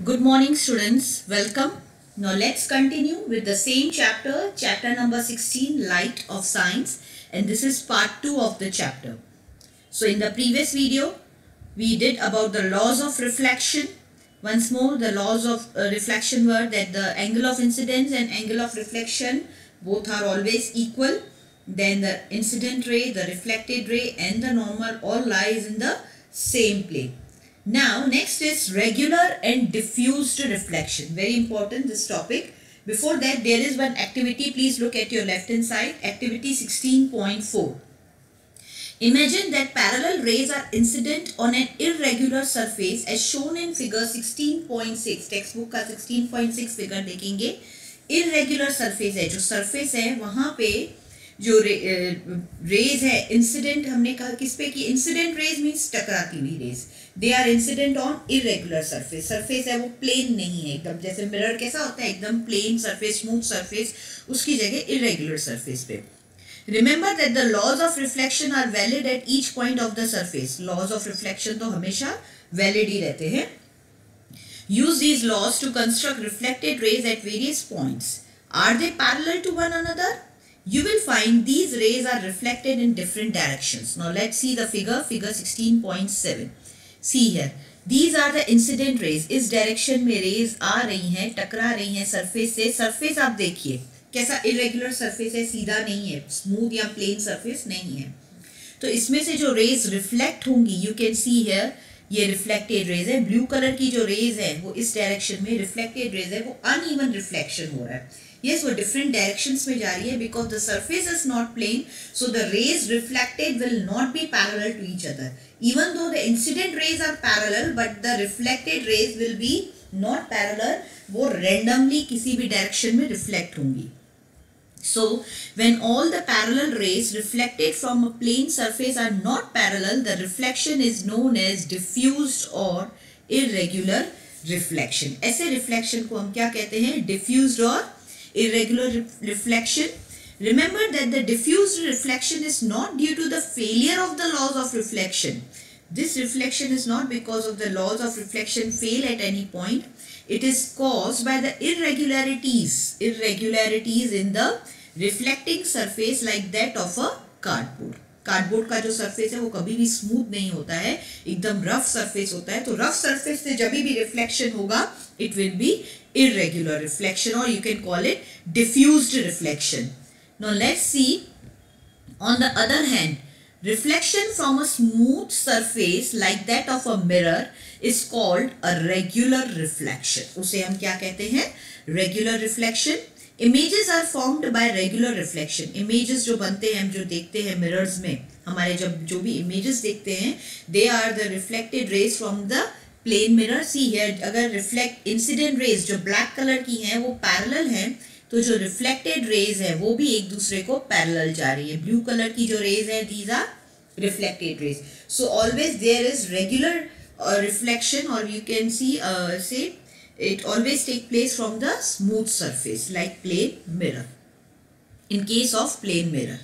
Good morning students, welcome. Now let's continue with the same chapter, chapter number 16, Light of Science, and this is part 2 of the chapter. So in the previous video, we did about the laws of reflection. Once more, the laws of reflection were that the angle of incidence and angle of reflection both are always equal. Then the incident ray, the reflected ray and the normal all lies in the same plane. Now next is regular and diffused reflection. Very important this topic. Before that there is one activity. Please look at your left hand side. Activity 16.4. Imagine that parallel rays are incident on an irregular surface as shown in figure 16.6. Textbook का 16.6 figure देखेंगे. Irregular surface है, जो surface है वहाँ पे जो rays है incident हमने कहा किस पे की इंसिडेंट रेज मींस टकराती हुई rays. They are incident on irregular surface. Surface है वो प्लेन नहीं है एकदम, जैसे मिरर कैसा होता है एकदम प्लेन सरफेस स्मूथ सरफेस, उसकी जगह इरेगुलर सरफेस पे. Remember that the laws of reflection are valid at each point of the surface. Laws of reflection तो हमेशा वैलिड ही रहते हैं. Use these laws to construct reflected rays at various points. Are they parallel to one another? You will find these rays are reflected in different directions. Now let's see the figure 16.7. See here, these are the incident rays. इस direction में rays आ रही हैं, टकरा रही हैं surface से. surface आप देखिए कैसा irregular surface है, सीधा नहीं है, smooth या plain surface नहीं है. तो इसमें से जो rays reflect होंगी, you can see here, ये reflected rays है. blue color की जो rays है वो इस direction में, reflected rays है वो uneven reflection हो रहा है. Yes, वो different directions में जा रही है because the surface is not plane, so the rays reflected will not be parallel to each other. Even though the incident rays are parallel, but the reflected rays will be not parallel. वो randomly किसी भी direction में reflect होंगी. So, when all the parallel rays reflected from a plane surface are not parallel, the reflection is known as diffused or irregular reflection. ऐसे reflection को हम क्या कहते हैं? Diffused or irregular reflection. Remember that the diffused reflection is not due to the failure of the laws of reflection. This reflection is not because of the laws of reflection fail at any point. It is caused by the irregularities in the reflecting surface like that of a cardboard. Cardboard का जो surface है वो कभी भी smooth नहीं होता है, एकदम रफ सरफेस होता है. तो रफ सरफेस से जब भी रिफ्लेक्शन होगा it will be irregular reflection, or you can call it diffused reflection. Now let's see, on the other hand, reflection from a smooth surface like that of a mirror is called a regular reflection. उसे हम क्या कहते हैं? Regular reflection. Images are formed by regular reflection. Images जो बनते हैं, हम जो देखते हैं mirrors में, हमारे जब जो भी images देखते हैं, they are the reflected rays from the plane mirror. See here, अगर रिफ्लेक्ट इंसिडेंट रेज जो ब्लैक कलर की हैं वो पैरेलल हैं, तो जो रिफ्लेक्टेड रेज है वो भी एक दूसरे को पैरेलल जा रही है. ब्लू कलर की जो रेज है these are reflected rays. So always there is regular reflection, और यू कैन सी से it always take place from the smooth surface like plane mirror in case of plane mirror.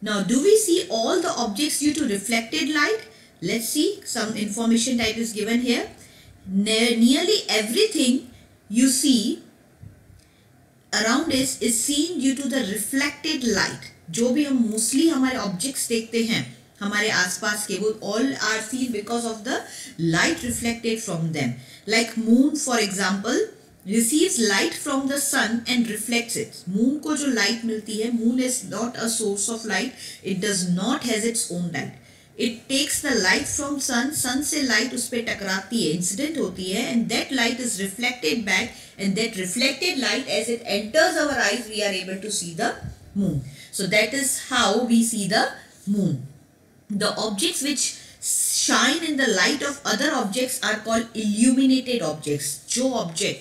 Now do we see all the objects due to reflected light? Let's see, some information type is given here. Nearly everything you see around us is seen due to the reflected light. जो भी हम mostly हमारे objects देखते हैं हमारे आसपास के, वो all are seen because of the light reflected from them. Like moon for example receives light from the sun and reflects it. moon को जो light मिलती है, moon is not a source of light, it does not has its own light. It takes the light from sun, sun से light उस पे टकराती है, incident होती है, and that light is reflected back, and that reflected light as it enters our eyes we are able to see the moon. So that is how we see the moon. The objects which shine in the light of other objects are called illuminated objects. जो object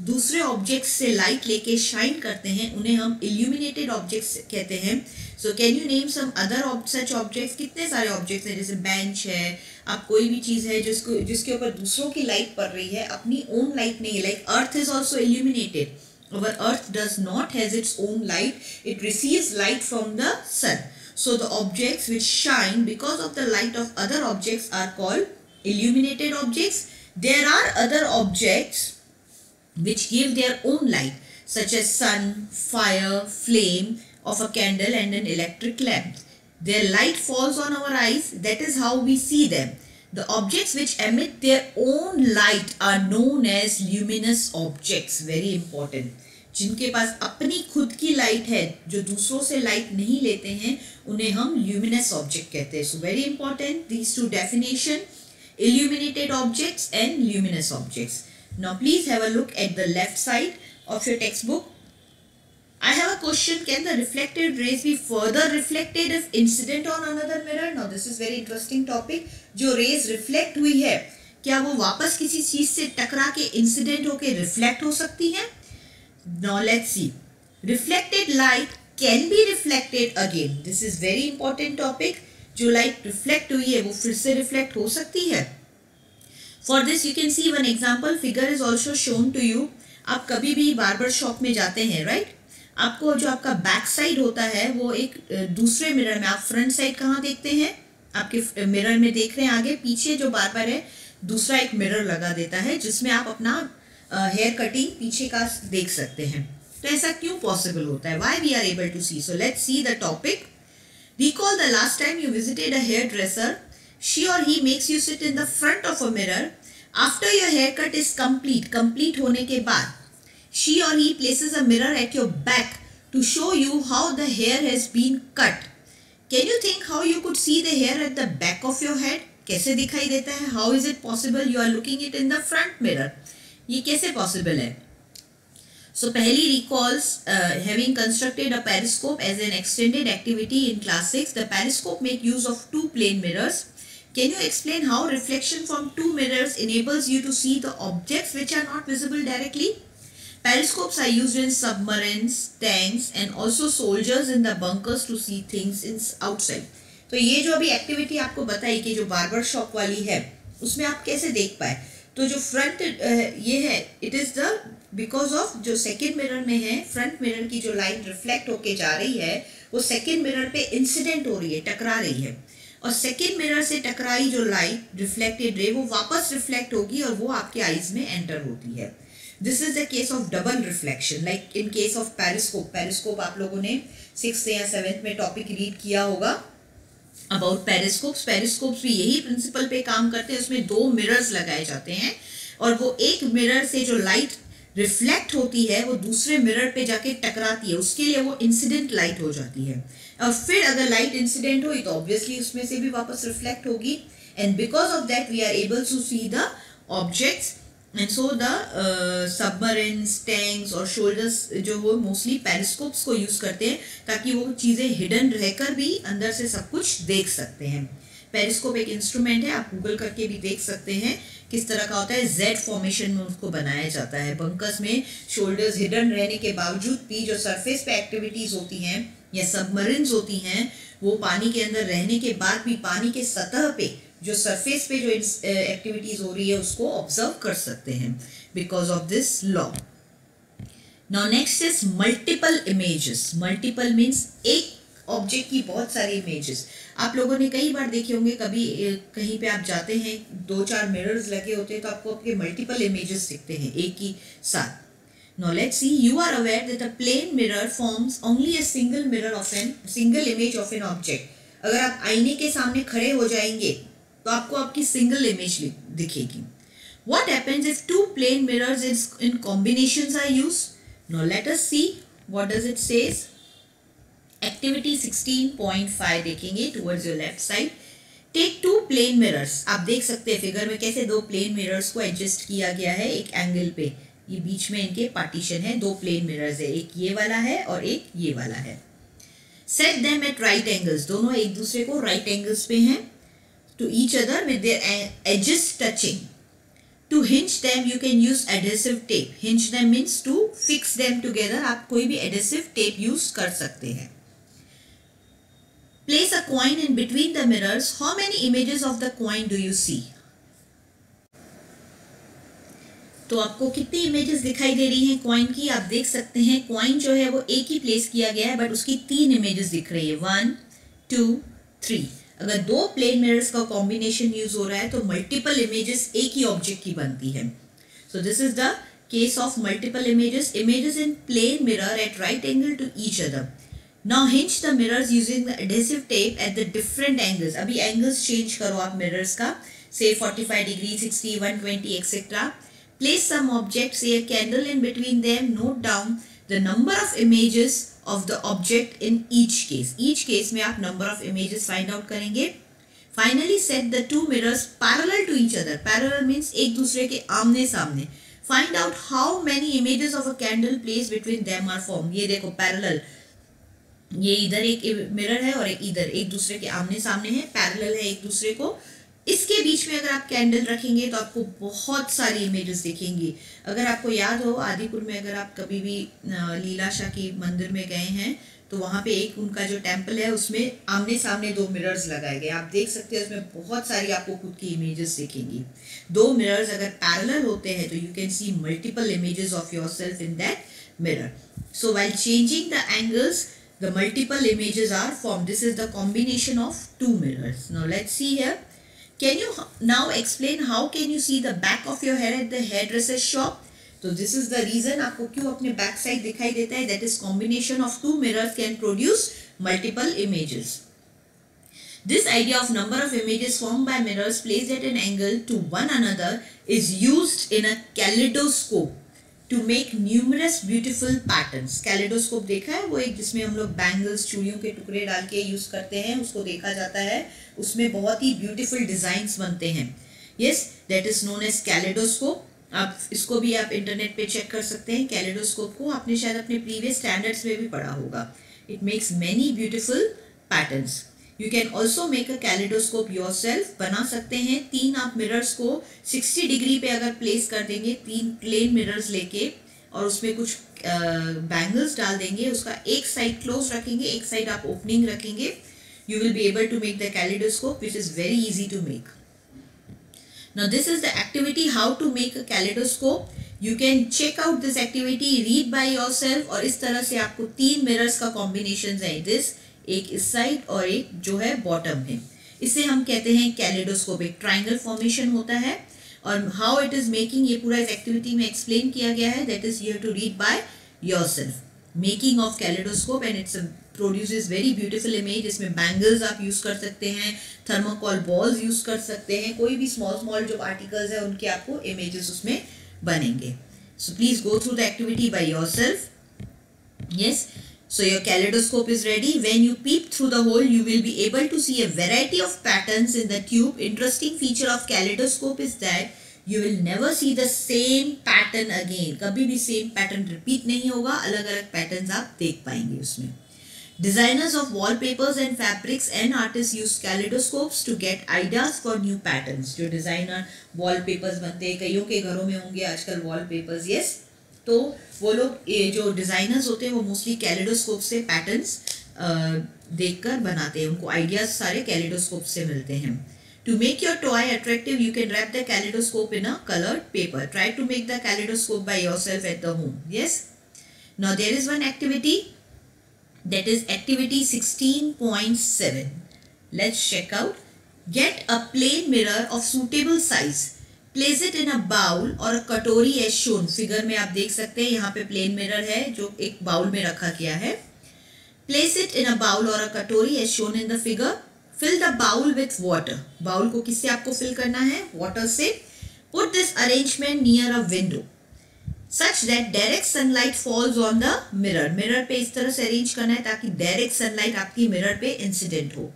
दूसरे objects से light लेके shine करते हैं उन्हें हम illuminated objects कहते हैं. So can you name some other such objects? कितने सारे objects हैं, जैसे bench है, आप कोई भी चीज़ है जिसके ऊपर दूसरों की light पड़ रही है, अपनी own light नहीं है. Like earth is also illuminated. Our earth does not has its own light, it receives light from the sun. So the objects which shine because of the light of other objects are called illuminated objects. There are other objects which give their own light, such as sun, fire, flame of a candle and an electric lamp. Their light falls on our eyes. That is how we see them. The objects which emit their own light are known as luminous objects. Very important. जिनके पास अपनी खुद की light है, जो दूसरों से light नहीं लेते हैं, उन्हें हम luminous object कहते हैं. So very important, these two definition, illuminated objects and luminous objects. Now please have a look at the left side of your textbook. I have a question. Can the reflected rays be further reflected if incident on another mirror? Now this is very interesting topic. जो rays reflect हुई है, क्या वो वापस किसी चीज से टकरा के incident होके reflect हो सकती है? Now let's see. Reflected light can be reflected again. This is very important topic. जो light reflect हुई है वो फिर से reflect हो सकती है. For this you can see one example. Figure is also shown to you. आप कभी भी barber shop में जाते हैं, right? आपको जो आपका बैक साइड होता है वो एक दूसरे मिरर में, आप फ्रंट साइड कहाँ देखते हैं, आपके मिरर में देख रहे हैं, आगे पीछे जो बार्बर है दूसरा एक मिरर लगा देता है जिसमें आप अपना हेयर कटिंग पीछे का देख सकते हैं. तो ऐसा क्यों पॉसिबल होता है? Why we are able to see? So let's see the topic. Recall the last time you visited a hairdresser. She और he makes you sit in the front of a mirror. After your haircut is complete होने के बाद she or he places a mirror at your back to show you how the hair has been cut. Can you think how you could see the hair at the back of your head? कैसे दिखाई देता है? How is it possible you are looking it in the front mirror? ये कैसे possible है? So पहली recalls having constructed a periscope as an extended activity in class 6. The periscope make use of two plane mirrors. Can you explain how reflection from two mirrors enables you to see the objects which are not visible directly? Periscopes are used in submarines, tanks and also soldiers in the bunkers to see things in outside. तो ये जो अभी activity आपको बताई कि जो barber shop वाली है उसमें आप कैसे देख पाए, तो जो फ्रंट ये है, it is the because of जो सेकेंड मिरर में है, फ्रंट मिरर की जो लाइट रिफ्लेक्ट होके जा रही है वो सेकेंड मिरर पे इंसिडेंट हो रही है, टकरा रही है, और सेकेंड मिरर से टकराई जो लाइट रिफ्लेक्टेड रे वो वापस रिफ्लेक्ट होगी और वो आपके आईज में एंटर होती है. This is the case of double reflection, like in case of periscope. Periscope आप लोगों ने 6th या 7th में टॉपिक रीड किया होगा about periscopes. Periscopes भी यही प्रिंसिपल पे काम करते हैं. उसमें दो मिरर्स लगाए जाते हैं और वो एक मिरर से जो लाइट रिफ्लेक्ट होती है वो दूसरे मिरर पे जाके टकराती है, उसके लिए वो इंसिडेंट लाइट हो जाती है. और फिर अगर लाइट इंसिडेंट हुई तो ऑब्वियसली उसमें से भी वापस रिफ्लेक्ट होगी, and because of that we are able to see the objects. And so the submarines, tanks और shoulders जो वो mostly periscopes को use करते हैं ताकि वो चीज़ें hidden रहकर भी अंदर से सब कुछ देख सकते हैं. पेरिस्कोप एक इंस्ट्रूमेंट है, आप गूगल करके भी देख सकते हैं किस तरह का होता है. जेड फॉर्मेशन में उसको बनाया जाता है. बंकर्स में शोल्डर्स हिडन रहने के बावजूद भी जो सरफेस पे एक्टिविटीज़ होती हैं या सबमरीन्स होती हैं वो पानी के अंदर रहने के बाद भी पानी के सतह पे जो सरफेस पे जो एक्टिविटीज हो रही है उसको ऑब्जर्व कर सकते हैं because of this law. Now next is multiple images. Multiple means एक ऑब्जेक्ट की बहुत सारी इमेजेस. आप लोगों ने कई बार देखे होंगे, कभी कहीं पे आप जाते हैं 2-4 मिरर्स लगे होते हैं तो आपको आपके मल्टीपल इमेजेस दिखते हैं एक ही साथ. Now let's see. You are aware that a plane mirror forms only a single image of an object. अगर आप आईने के सामने खड़े हो जाएंगे तो आपको आपकी सिंगल इमेज दिखेगी. What happens if two plane mirrors in combinations are used? Now let us see what does it says. Activity 16.5 देखेंगे towards your left side. Take two plane mirrors. आप देख सकते हैं फिगर में कैसे दो प्लेन मिरर्स को एडजस्ट किया गया है एक एंगल पे. ये बीच में इनके पार्टीशन है, दो प्लेन मिरर्स है, एक ये वाला है और एक ये वाला है. Set them at right angles. दोनों एक दूसरे को राइट एंगल्स पे हैं. To each other with their edges touching. To hinge them you can use adhesive tape. Hinge them means to fix them together. आप कोई भी adhesive tape use कर सकते हैं. Place a coin in between the mirrors. How many images of the coin do you see? तो आपको कितनी images दिखाई दे रही हैं कॉइन की? आप देख सकते हैं कॉइन जो है वो एक ही प्लेस किया गया है बट उसकी 3 इमेजेस दिख रही है. 1, 2, 3. अगर दो प्लेन मिरर्स का कॉम्बिनेशन यूज हो रहा है तो मल्टीपल इमेजेस एक ही ऑब्जेक्ट की बनती है. So this is the case of multiple images in plane mirror at right angle to each other. Now hinge the mirrors using the adhesive tape at the different angles. अभी angles change करो आप mirrors का, say 45 degree, 60, 120, etc. Place some object, say a candle in between them. Note down the number of images of the object in each case. Each case में आप number of images find out करेंगे. Finally set the two mirrors parallel to each other. Parallel means एक दूसरे के आमने सामने. Find out how many images of a candle placed between them are formed. ये देखो parallel, ये इधर एक मिरर है और एक इधर, एक दूसरे के आमने सामने है, पैरेलल है एक दूसरे को. इसके बीच में अगर आप कैंडल रखेंगे तो आपको बहुत सारी इमेजेस दिखेंगी. अगर आपको याद हो आदिपुर में अगर आप कभी भी लीलाशाह की मंदिर में गए हैं तो वहाँ पे एक उनका जो टेम्पल है उसमें आमने सामने दो मिरर्स लगाए गए. आप देख सकते हैं उसमें बहुत सारी आपको खुद की इमेजेस दिखेंगी. दो मिरर्स अगर पैरेलल होते हैं तो you can C multiple images of yourself in that mirror. So while changing the angles the multiple images are formed. This is the combination of two mirrors. Now let's see here. Can you now explain how can you see the back of your hair at the hairdresser shop? So this is the reason आपको क्यों अपने back side दिखाई देता है. That is combination of two mirrors can produce multiple images. This idea of number of images formed by mirrors placed at an angle to one another is used in a kaleidoscope to make numerous beautiful patterns. Kaleidoscope देखा है, वो एक जिसमें हम लोग bangles, चूड़ियों के टुकड़े डाल के यूज करते हैं, उसको देखा जाता है. उसमें बहुत ही ब्यूटीफुल डिजाइन्स बनते हैं. Yes, that is known as kaleidoscope. आप इसको भी आप इंटरनेट पे चेक कर सकते हैं. kaleidoscope को आपने शायद अपने प्रीवियस स्टैंडर्ड्स में भी पढ़ा होगा. It makes many beautiful patterns. You can also make a kaleidoscope yourself. बना सकते हैं. तीन आप मिरर्स को 60 डिग्री पे अगर प्लेस कर देंगे, तीन प्लेन मिरर्स लेके और उसमें कुछ बैंगल्स डाल देंगे, उसका एक साइड क्लोज रखेंगे, एक साइड आप ओपनिंग रखेंगे, you will be able to make the kaleidoscope, which is very easy to make. Now this is the activity how to make a kaleidoscope. You can check out this activity, read by yourself. और इस तरह से आपको तीन mirrors का combination है. This एक इस साइड और एक जो है बॉटम है. इसे हम कहते हैं कैलिडोस्कोप. एक ट्राइंगल फॉर्मेशन होता है और हाउ इट इज मेकिंग ये पूरा इस एक्टिविटी में एक्सप्लेन किया गया है. That is you have to read by yourself. Making of kaleidoscope and its produces very beautiful image. इसमें बैंगल्स आप यूज कर सकते हैं, थर्मोकॉल बॉल्स यूज कर सकते हैं, कोई भी स्मॉल स्मॉल जो पार्टिकल्स है उनके आपको इमेजेस उसमें बनेंगे. So please go through the activity by yourself. Yes. So your kaleidoscope is ready. When you peep through the hole, you will be able to see a variety of patterns in the tube. Interesting feature of kaleidoscope is that you will never see the same pattern again. कभी भी same pattern repeat नहीं होगा. अलग अलग patterns आप देख पाएंगे उसमें. Designers of wallpapers and fabrics and artists use kaleidoscopes to get ideas for new patterns. जो designer wallpapers बनते हैं, कईयों के घरों में होंगे आजकल wallpapers. Yes. तो वो लोग ये जो डिज़ाइनर्स होते हैं वो मोस्टली कैलिडोस्कोप से पैटर्न्स देखकर बनाते हैं. उनको आइडियाज सारे कैलिडोस्कोप से मिलते हैं. To make your toy attractive you can wrap the kaleidoscope in a coloured paper. Try to make the kaleidoscope by yourself at the home. Yes. Now there is one activity, that is activity 16.7. Let's check out. Get a plane mirror of suitable size. Place it in a bowl or a कटोरी as shown. Figure में आप देख सकते हैं यहाँ पे plane mirror है जो एक बाउल में रखा गया है. Place it in a bowl or a कटोरी as shown in the figure. Fill the bowl with water. Bowl को किससे आपको फिल करना है? वाटर से. Put this arrangement near a window such that direct sunlight falls on the mirror. Mirror पे इस तरह से अरेंज करना है ताकि डायरेक्ट सनलाइट आपकी मिरर पे इंसिडेंट हो.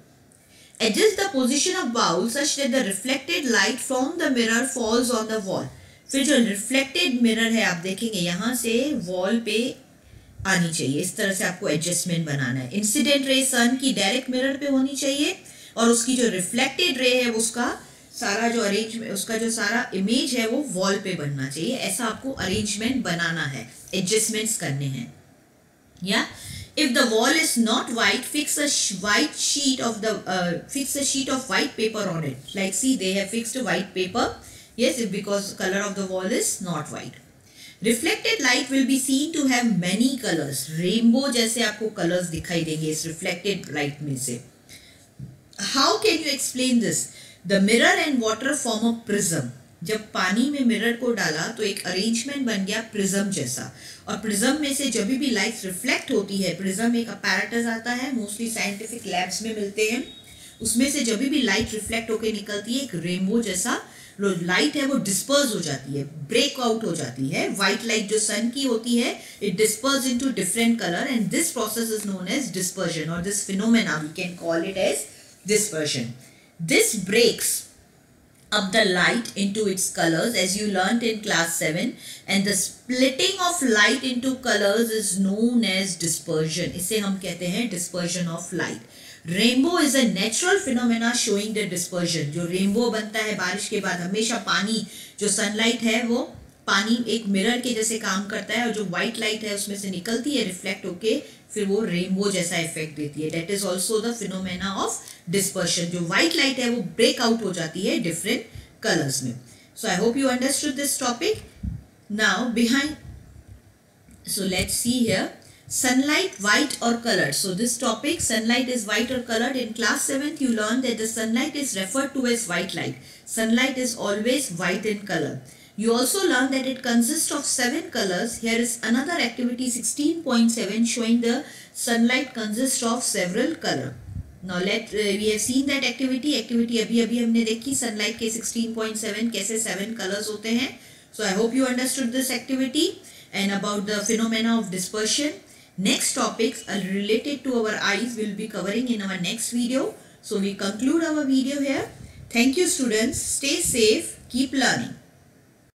Adjust the position of bowl such that the reflected light from the mirror falls on the wall. फिर जो reflected mirror है आप देखेंगे यहाँ से wall पे आनी चाहिए. इस तरह से आपको adjustment बनाना है. Incident ray sun की direct mirror पे होनी चाहिए और उसकी जो reflected ray है उसका सारा जो arrangement, उसका जो सारा image है वो wall पे बनना चाहिए. ऐसा आपको arrangement बनाना है, adjustments करने हैं. Yeah. If the wall is not white, fix a white sheet of white paper on it. Like see, they have fixed a white paper. Yes, because color of the wall is not white. Reflected light will be seen to have many colors. Rainbow जैसे आपको colors दिखाई देंगे इस reflected light में से. How can you explain this? The mirror and water form a prism. जब पानी में मिरर को डाला तो एक अरेंजमेंट बन गया प्रिज्म जैसा, और प्रिज्म में से जब भी लाइट रिफ्लेक्ट होती है, प्रिज्म एक अपैरेटस आता है, मोस्टली साइंटिफिक लैब्स में मिलते हैं, उसमें से जब भी लाइट रिफ्लेक्ट होकर निकलती है एक रेनबो जैसा लाइट है, वो डिस्पर्स हो जाती है, ब्रेक आउट हो जाती है. व्हाइट लाइट जो सन की होती है, it disperse into different colour, and this process is known as dispersion, और this phenomena we can call it as dispersion. This breaks up the light into its colors, as you learnt in class 7, and the splitting of light into colors is known as dispersion. इसे हम कहते हैं dispersion of light. Rainbow is a natural phenomena showing the dispersion. जो rainbow बनता है बारिश के बाद, हमेशा पानी जो सनलाइट है वो पानी एक मिरर के जैसे काम करता है, और जो व्हाइट लाइट है उसमें से निकलती है रिफ्लेक्ट होके, फिर वो रेनबो जैसा इफेक्ट देती है. That is also the phenomena of dispersion. जो व्हाइट लाइट है वो ब्रेक आउट हो जाती है डिफरेंट कलर्स में. So I hope you understood this topic. Now behind, so let's see here sunlight, white or colored. So this topic, sunlight is white or colored. In class 7th you learned that the sunlight is referred to as white light. Sunlight is always white in color. You also learned that it consists of 7 colors. Here is another activity 16.7 showing the sunlight consists of several color. Now we have seen that activity. Activity अभी हमने देखी sunlight के 16.7 कैसे 7 colors होते हैं. So I hope you understood this activity and about the phenomena of dispersion. Next topics are related to our eyes will be covering in our next video. So we conclude our video here. Thank you students. Stay safe. Keep learning.